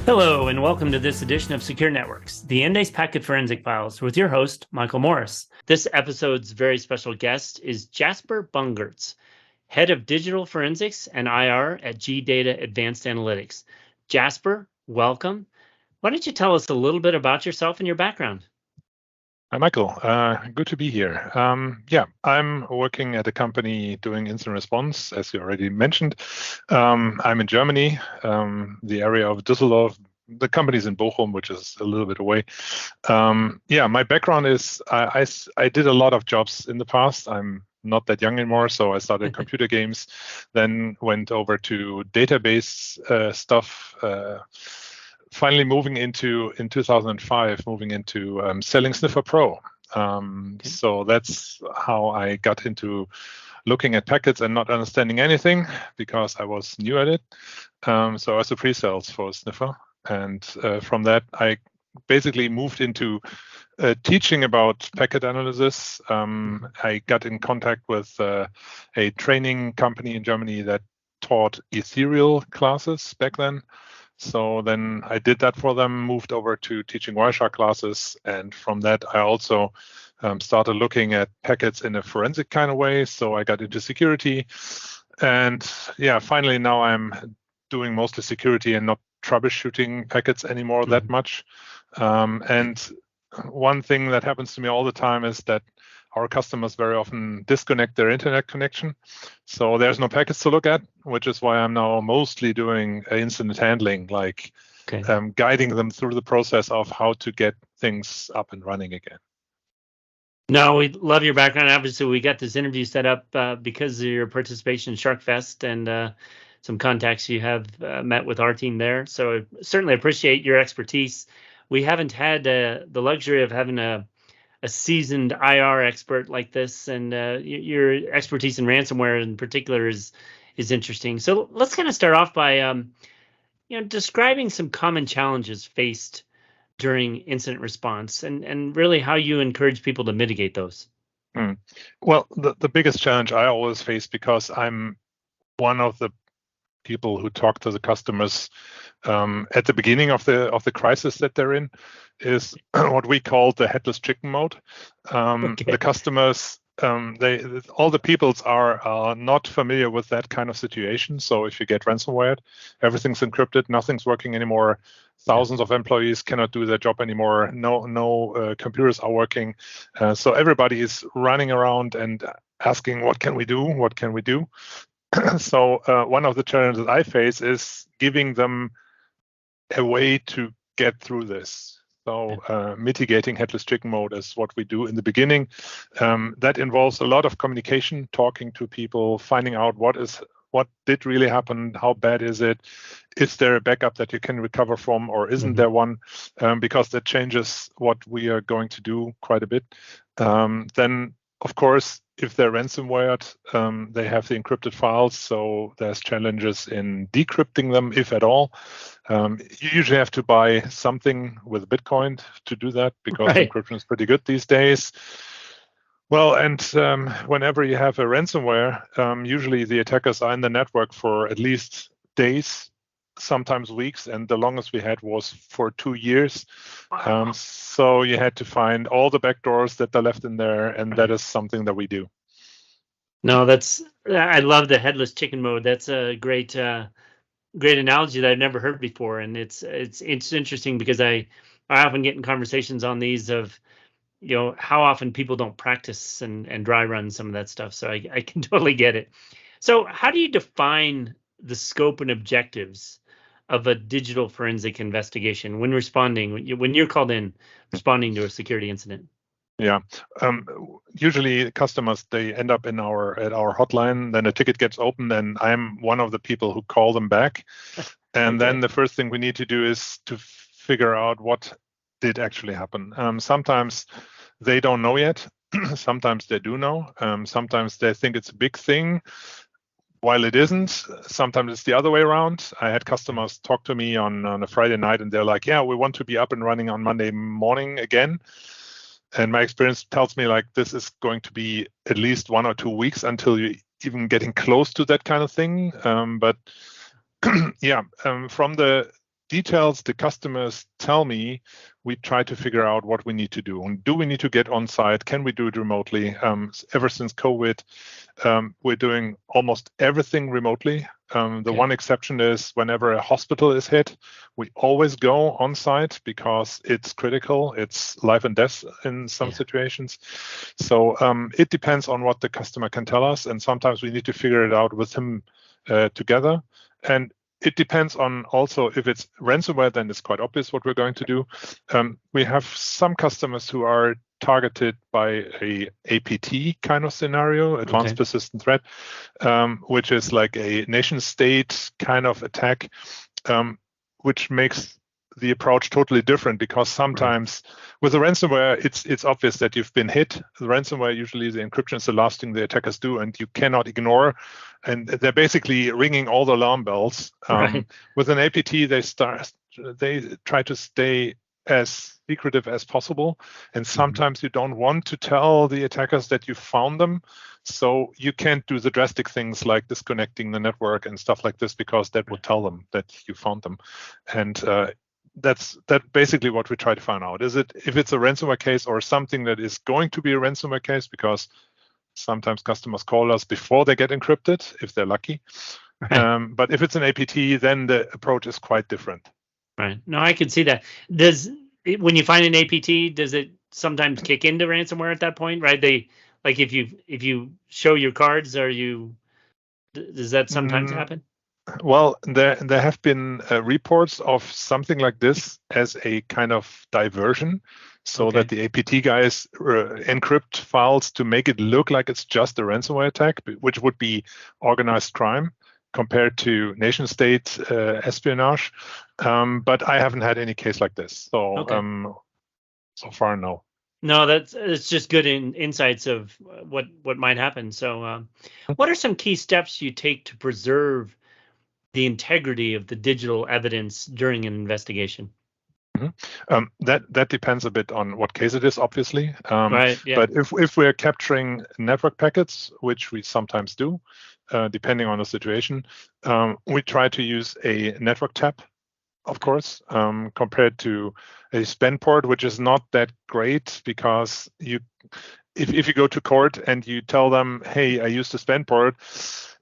Hello, and welcome to this edition of Secure Networks, the Endace Packet Forensic Files, with your host, Michael Morris. This episode's very special guest is Jasper Bongertz, Head of Digital Forensics and IR at G-Data Advanced Analytics. Jasper, welcome. Why don't you tell us a little bit about yourself and your background? Hi, Michael. Good to be here. I'm working at a company doing incident response, as you already mentioned. I'm in Germany, the area of Düsseldorf. The company's in Bochum, which is a little bit away. My background is I did a lot of jobs in the past. I'm not that young anymore, so I started computer games, then went over to database stuff. Finally moving in 2005, selling Sniffer Pro. So that's how I got into looking at packets and not understanding anything because I was new at it. So I was a pre-sales for Sniffer. And from that, I basically moved into teaching about packet analysis. I got in contact with a training company in Germany that taught ethereal classes back then. So then I did that for them, moved over to teaching Wireshark classes. And from that, I also started looking at packets in a forensic kind of way. So I got into security. And finally, now I'm doing mostly security and not troubleshooting packets anymore that much. And one thing that happens to me all the time is that our customers very often disconnect their internet connection. So there's no packets to look at, which is why I'm now mostly doing incident handling, guiding them through the process of how to get things up and running again. No, we love your background. Obviously, we got this interview set up because of your participation in SharkFest and some contacts you have met with our team there. So I certainly appreciate your expertise. We haven't had the luxury of having a seasoned IR expert like this, and your expertise in ransomware in particular is interesting. So let's kind of start off by describing some common challenges faced during incident response and really how you encourage people to mitigate those. Well, the biggest challenge I always face, because I'm one of the people who talk to the customers at the beginning of the crisis that they're in, is what we call the headless chicken mode. The customers, all the peoples are not familiar with that kind of situation. So if you get ransomware, everything's encrypted, nothing's working anymore. Thousands of employees cannot do their job anymore. No computers are working. So everybody is running around and asking, what can we do? What can we do? So one of the challenges I face is giving them a way to get through this. So mitigating headless chicken mode is what we do in the beginning. That involves a lot of communication, talking to people, finding out what did really happen, how bad is it, is there a backup that you can recover from, or isn't there one, because that changes what we are going to do quite a bit. Then, of course, if they're ransomware, they have the encrypted files, so there's challenges in decrypting them, if at all. You usually have to buy something with Bitcoin to do that, because encryption is pretty good these days. Well, and whenever you have a ransomware, usually the attackers are in the network for at least days, sometimes weeks, and the longest we had was for 2 years. So you had to find all the backdoors that are left in there, and that is something that we do. No, I love the headless chicken mode. That's a great analogy that I've never heard before, and it's interesting because I often get in conversations on these of how often people don't practice and dry run some of that stuff. So I can totally get it. So how do you define the scope and objectives of a digital forensic investigation when you're called in responding to a security incident? Yeah. Usually customers, they end up at our hotline, then a ticket gets opened, and I'm one of the people who call them back. And then the first thing we need to do is to figure out what did actually happen. Sometimes they don't know yet. Sometimes they do know. Sometimes they think it's a big thing, while it isn't. Sometimes it's the other way around. I had customers talk to me on a Friday night, and they're like, yeah, we want to be up and running on Monday morning again. And my experience tells me this is going to be at least 1 or 2 weeks until you even getting close to that kind of thing. But from the details the customers tell me, we try to figure out what we need to do. And do we need to get on site? Can we do it remotely? Ever since COVID, we're doing almost everything remotely. The one exception is whenever a hospital is hit, we always go on site because it's critical. It's life and death in some situations. So it depends on what the customer can tell us. And sometimes we need to figure it out with him together. And it depends on also if it's ransomware, then it's quite obvious what we're going to do. We have some customers who are targeted by a APT kind of scenario, advanced persistent threat, which is like a nation state kind of attack, which makes the approach totally different, because sometimes with the ransomware, it's obvious that you've been hit. The ransomware, usually the encryption is the last thing the attackers do, and you cannot ignore. And they're basically ringing all the alarm bells. With an APT, they try to stay as secretive as possible. And sometimes you don't want to tell the attackers that you found them. So you can't do the drastic things like disconnecting the network and stuff like this, because that would tell them that you found them. And that's basically what we try to find out. Is it, if it's a ransomware case or something that is going to be a ransomware case, because sometimes customers call us before they get encrypted, if they're lucky. But if it's an APT, then the approach is quite different. Right. No, I can see that. When you find an APT, does it sometimes kick into ransomware at that point? Right? Like if you show your cards, does that sometimes happen? Well, there have been reports of something like this as a kind of diversion, so that the APT guys encrypt files to make it look like it's just a ransomware attack, which would be organized crime compared to nation state espionage. But I haven't had any case like this. So so far, no. No, it's just good insights of what might happen. So what are some key steps you take to preserve the integrity of the digital evidence during an investigation? That depends a bit on what case it is, obviously. But if we're capturing network packets, which we sometimes do, depending on the situation, we try to use a network tap, of course, compared to a span port, which is not that great, because if you go to court and you tell them, hey, I used a span port,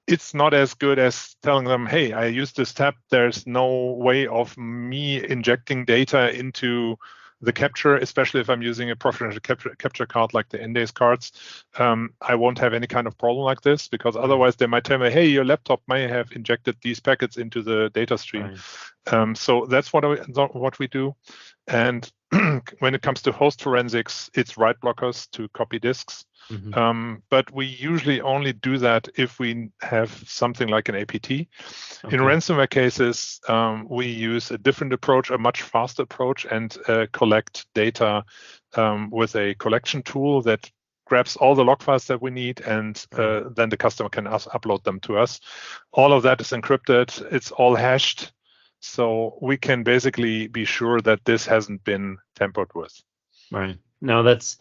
it's not as good as telling them, hey, I used this tab. There's no way of me injecting data into the capture, especially if I'm using a professional capture card like the Endace cards. I won't have any kind of problem like this, because otherwise they might tell me, hey, your laptop may have injected these packets into the data stream. So that's what we do. And when it comes to host forensics, it's write blockers to copy disks. But we usually only do that if we have something like an APT. In ransomware cases, we use a different approach, a much faster approach, and collect data with a collection tool that grabs all the log files that we need, and then the customer can upload them to us. All of that is encrypted. It's all hashed. So we can basically be sure that this hasn't been tampered with. Right. No, that's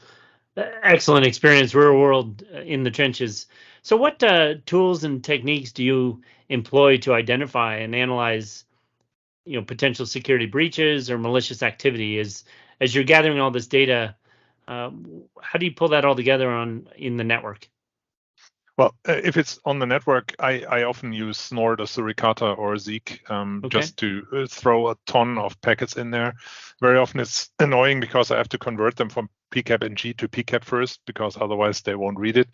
excellent experience, real world in the trenches. So what tools and techniques do you employ to identify and analyze, potential security breaches or malicious activity? As you're gathering all this data, how do you pull that all together in the network? Well, if it's on the network, I often use Snort or Suricata or Zeek just to throw a ton of packets in there. Very often it's annoying because I have to convert them from PCAP NG to PCAP first, because otherwise they won't read it.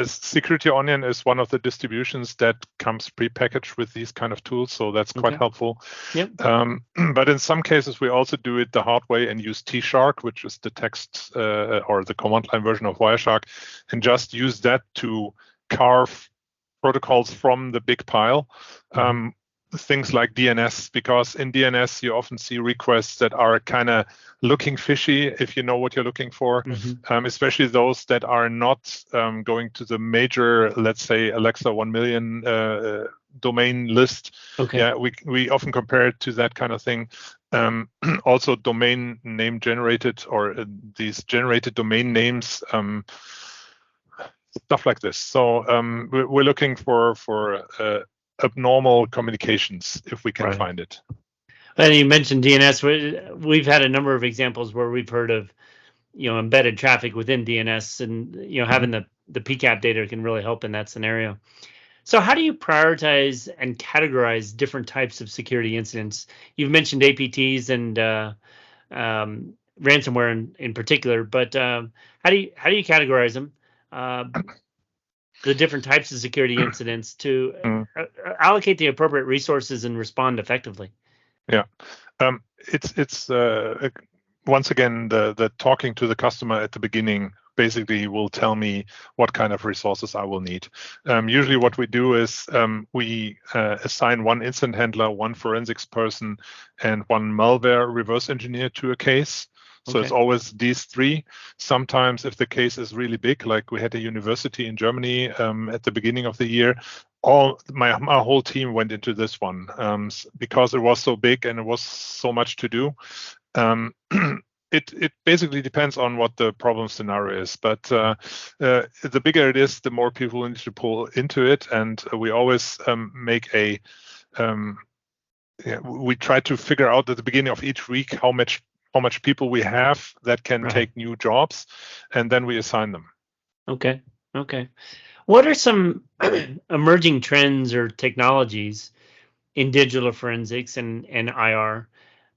Security Onion is one of the distributions that comes prepackaged with these kind of tools, so that's quite helpful. But in some cases, we also do it the hard way and use T-Shark, which is the text or the command line version of Wireshark, and just use that to carve protocols from the big pile. Things like DNS, because in DNS you often see requests that are kind of looking fishy, if you know what you're looking for, especially those that are not going to the major, let's say, Alexa 1 million domain list. We often compare it to that kind of thing. Also domain name generated, or these generated domain names, stuff like this. So we're looking for abnormal communications if we can Right. find it. And you mentioned DNS. We've had a number of examples where we've heard of, embedded traffic within DNS, and having the PCAP data can really help in that scenario. So how do you prioritize and categorize different types of security incidents? You've mentioned APTs and ransomware in particular, but how do you categorize them? The different types of security incidents to allocate the appropriate resources and respond effectively. Yeah, it's once again the talking to the customer at the beginning basically will tell me what kind of resources I will need. Usually what we do is we assign one incident handler, one forensics person, and one malware reverse engineer to a case. So it's always these three. Sometimes if the case is really big, like we had a university in Germany at the beginning of the year, my whole team went into this one because it was so big and it was so much to do. It basically depends on what the problem scenario is, but the bigger it is, the more people need to pull into it, and we always make a we try to figure out at the beginning of each week how much people we have that can take new jobs, and then we assign them. Okay. What are some emerging trends or technologies in digital forensics and IR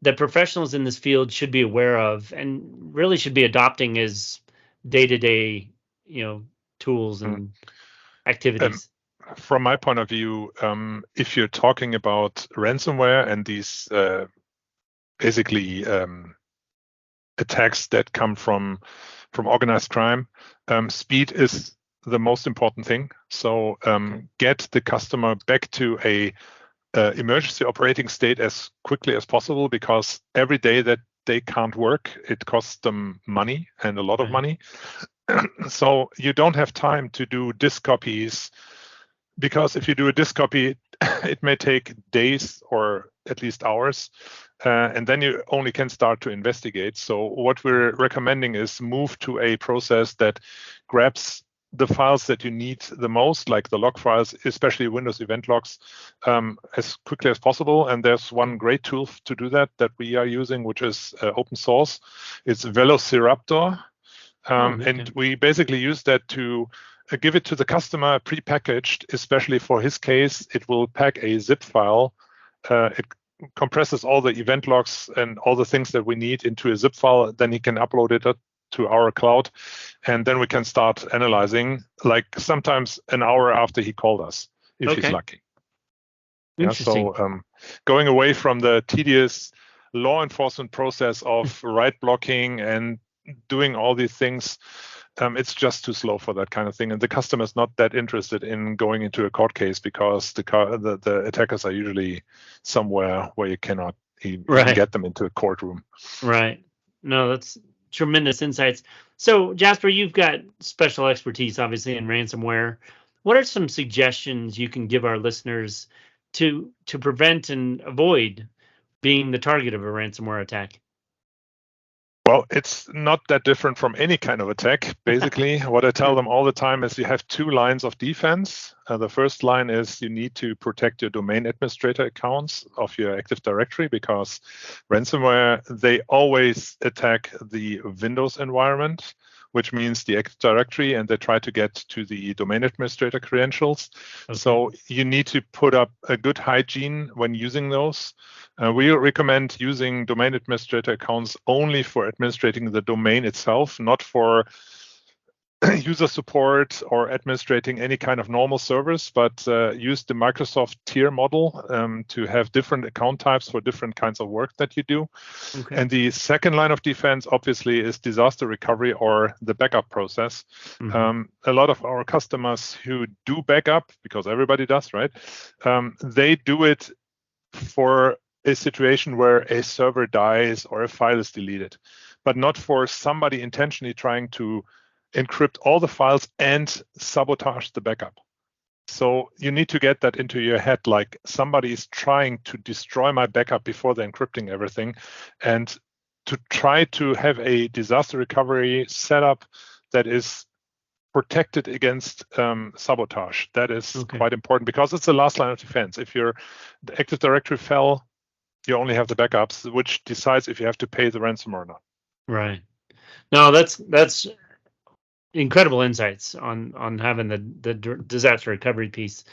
that professionals in this field should be aware of and really should be adopting as day-to-day, tools and activities? From my point of view, if you're talking about ransomware and these basically attacks that come from organized crime, speed is the most important thing. So get the customer back to a emergency operating state as quickly as possible, because every day that they can't work, it costs them money, and a lot of money. So you don't have time to do disk copies, because if you do a disk copy, it may take days or at least hours, and then you only can start to investigate. So what we're recommending is move to a process that grabs the files that you need the most, like the log files, especially Windows event logs, as quickly as possible. And there's one great tool to do that we are using, which is open source. It's Velociraptor. And we basically use that to give it to the customer pre-packaged, especially for his case. It will pack a zip file. It compresses all the event logs and all the things that we need into a zip file. Then he can upload it to our cloud, and then we can start analyzing, like sometimes an hour after he called us, if he's lucky. Interesting. So going away from the tedious law enforcement process of right blocking and doing all these things, it's just too slow for that kind of thing, and the customer is not that interested in going into a court case, because the attackers are usually somewhere where you cannot even get them into a courtroom. Right. No, that's tremendous insights. So Jasper, you've got special expertise obviously in ransomware. What are some suggestions you can give our listeners to prevent and avoid being the target of a ransomware attack? Well, it's not that different from any kind of attack. Basically, what I tell them all the time is you have two lines of defense. The first line is you need to protect your domain administrator accounts of your Active Directory, because ransomware, they always attack the Windows environment, which means the Active Directory, and they try to get to the domain administrator credentials. So you need to put up a good hygiene when using those. We recommend using domain administrator accounts only for administrating the domain itself, not for user support or administrating any kind of normal servers, but use the Microsoft tier model to have different account types for different kinds of work that you do. And the second line of defense, obviously, is disaster recovery or the backup process. A lot of our customers who do backup, because everybody does, right? They do it for a situation where a server dies or a file is deleted, but not for somebody intentionally trying to encrypt all the files and sabotage the backup. So you need to get that into your head, like somebody is trying to destroy my backup before they're encrypting everything, and to try to have a disaster recovery setup that is protected against sabotage. That is Okay. quite important because it's the last line of defense. If the Active Directory fell, you only have the backups, which decides if you have to pay the ransom or not. Right. No, that's incredible insights on having the disaster recovery piece,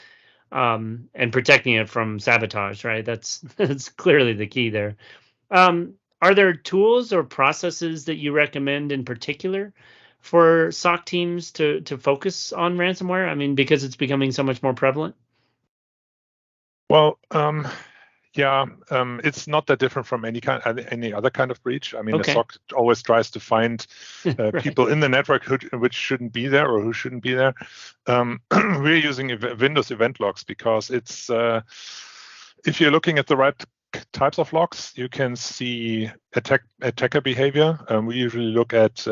and protecting it from sabotage. Right. That's clearly the key there. Are there tools or processes that you recommend in particular for SOC teams to focus on ransomware? I mean, because it's becoming so much more prevalent. Well, it's not that different from any other kind of breach. I mean, Okay. the SOC always tries to find Right. people in the network which shouldn't be there or who shouldn't be there. We're using Windows event logs because it's if you're looking at the right types of logs, you can see attacker behavior. We usually look at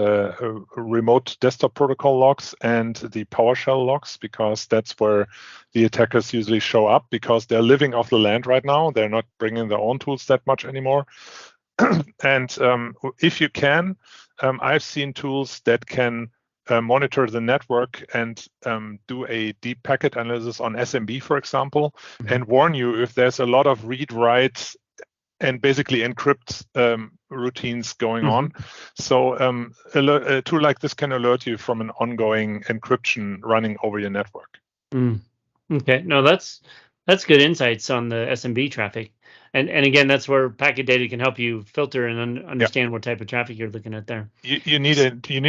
remote desktop protocol logs and the PowerShell logs because that's where the attackers usually show up because they're living off the land right now. They're not bringing their own tools that much anymore. And if you can, I've seen tools that can monitor the network and do a deep packet analysis on SMB, for example, and warn you if there's a lot of read-write and basically encrypt routines going on. So a tool like this can alert you from an ongoing encryption running over your network. Okay, no, that's good insights on the SMB traffic, and again, that's where packet data can help you filter and understand what type of traffic you're looking at there. You need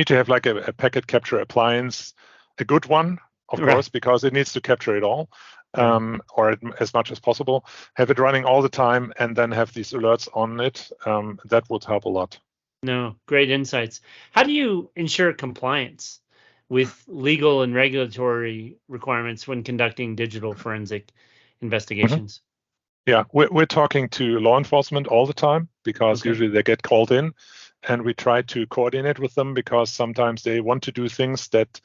to have like a packet capture appliance, a good one, of course, because it needs to capture it all, or as much as possible. Have it running all the time, and then have these alerts on it. That would help a lot. No, great insights. How do you ensure compliance with legal and regulatory requirements when conducting digital forensic investigations? Yeah, we're talking to law enforcement all the time because usually they get called in, and we try to coordinate with them because sometimes they want to do things that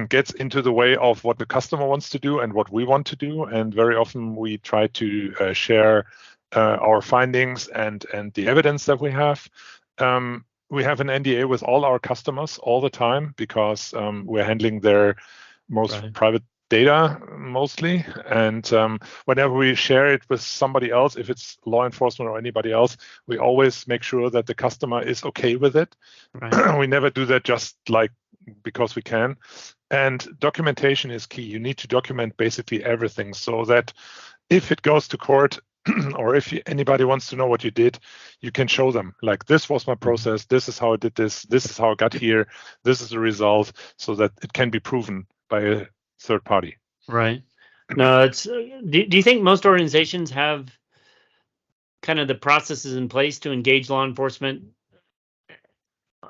gets into the way of what the customer wants to do and what we want to do. And very often we try to share our findings and the evidence that we have. We have an NDA with all our customers all the time because we're handling their most private data mostly. And whenever we share it with somebody else, if it's law enforcement or anybody else, we always make sure that the customer is okay with it. We never do that just like because we can. And documentation is key. You need to document basically everything so that if it goes to court or if anybody wants to know what you did, you can show them like, this was my process, this is how I did this is how I got here, this is the result, so that it can be proven by a third party. Right. No, it's do you think most organizations have kind of the processes in place to engage law enforcement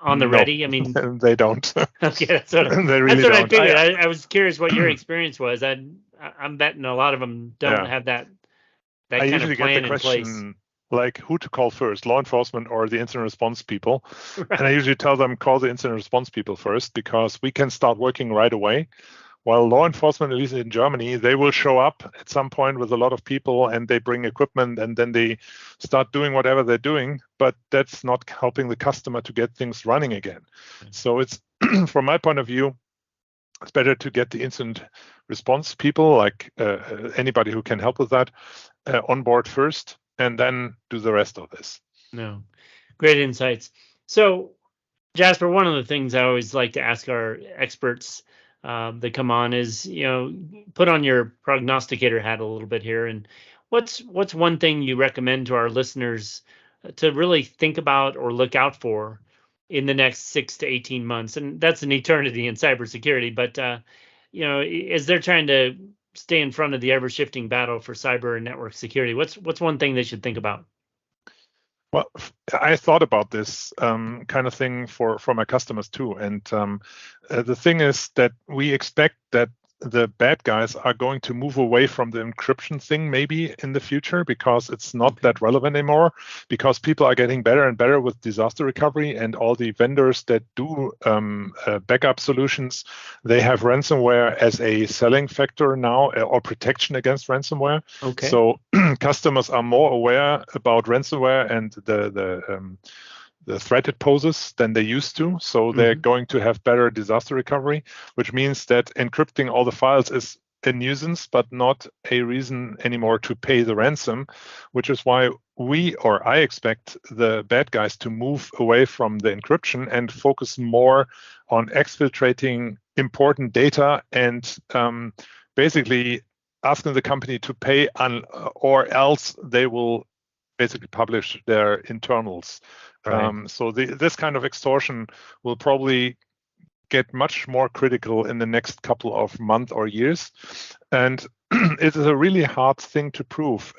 on the ready? I mean, they don't. Okay, that's what they really don't. I figured. I was curious what your experience was. I'm betting a lot of them don't have that kind of plan in place. Like, who to call first, law enforcement or the incident response people? And I usually tell them, call the incident response people first, because we can start working right away. While law enforcement, at least in Germany, they will show up at some point with a lot of people and they bring equipment and then they start doing whatever they're doing, but that's not helping the customer to get things running again. So it's, from my point of view, it's better to get the incident response people, like anybody who can help with that, on board first, and then do the rest of this. No, great insights. So, Jasper, one of the things I always like to ask our experts that come on is, put on your prognosticator hat a little bit here, and what's one thing you recommend to our listeners to really think about or look out for in the next 6 to 18 months? And that's an eternity in cybersecurity, but as they're trying to stay in front of the ever-shifting battle for cyber and network security, what's one thing they should think about? Well, I thought about this kind of thing for my customers too. And the thing is that we expect that the bad guys are going to move away from the encryption thing maybe in the future, because it's not that relevant anymore, because people are getting better and better with disaster recovery, and all the vendors that do backup solutions, they have ransomware as a selling factor now, or protection against ransomware. So customers are more aware about ransomware and the the threat it poses than they used to. So they're going to have better disaster recovery, which means that encrypting all the files is a nuisance, but not a reason anymore to pay the ransom, which is why I expect the bad guys to move away from the encryption and focus more on exfiltrating important data and basically asking the company to pay or else they will basically publish their internals. Right. So this kind of extortion will probably get much more critical in the next couple of months or years. And it is a really hard thing to prove.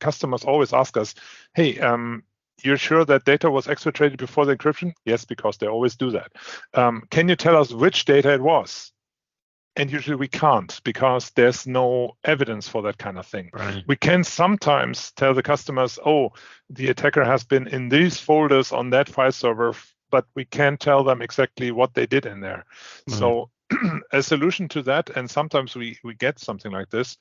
Customers always ask us, hey, you're sure that data was exfiltrated before the encryption? Yes, because they always do that. Can you tell us which data it was? And usually we can't because there's no evidence for that kind of thing. Right. We can sometimes tell the customers, oh, the attacker has been in these folders on that file server, but we can't tell them exactly what they did in there. Mm. So a solution to that, and sometimes we get something like this,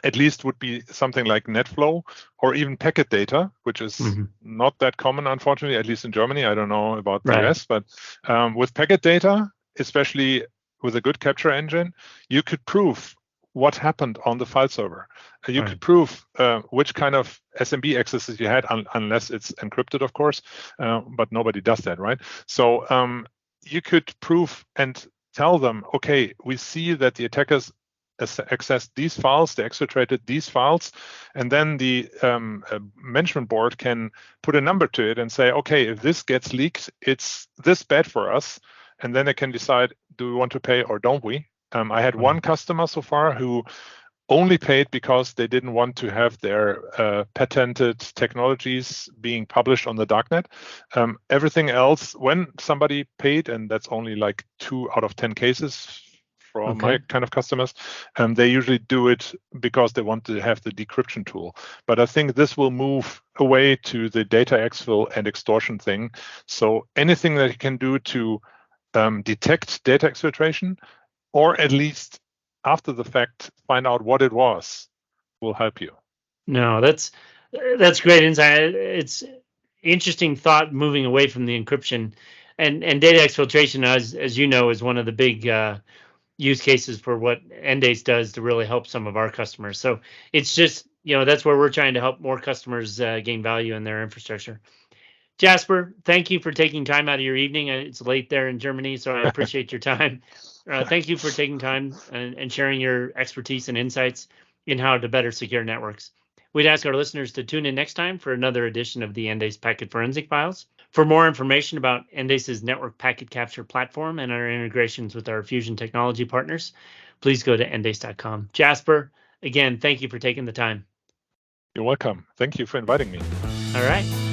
at least would be something like NetFlow or even packet data, which is not that common, unfortunately, at least in Germany. I don't know about the US, but with packet data, especially with a good capture engine, you could prove what happened on the file server. You could prove which kind of SMB accesses you had, unless it's encrypted, of course, but nobody does that, right? So you could prove and tell them, okay, we see that the attackers accessed these files, they exfiltrated these files, and then the management board can put a number to it and say, okay, if this gets leaked, it's this bad for us, and then they can decide, do we want to pay or don't we? I had one customer so far who only paid because they didn't want to have their patented technologies being published on the darknet. Everything else, when somebody paid, and that's only like 2 out of 10 cases for my kind of customers, they usually do it because they want to have the decryption tool. But I think this will move away to the data exfil and extortion thing. So anything that you can do to detect data exfiltration, or at least after the fact find out what it was, will help you. No, that's great insight. It's interesting thought moving away from the encryption and data exfiltration, as you know, is one of the big use cases for what Endace does to really help some of our customers. So it's just, that's where we're trying to help more customers gain value in their infrastructure. Jasper, thank you for taking time out of your evening. It's late there in Germany, so I appreciate your time. Thank you for taking time and sharing your expertise and insights in how to better secure networks. We'd ask our listeners to tune in next time for another edition of the Endace Packet Forensic Files. For more information about Endace's network packet capture platform and our integrations with our Fusion technology partners, please go to endace.com. Jasper, again, thank you for taking the time. You're welcome. Thank you for inviting me. All right.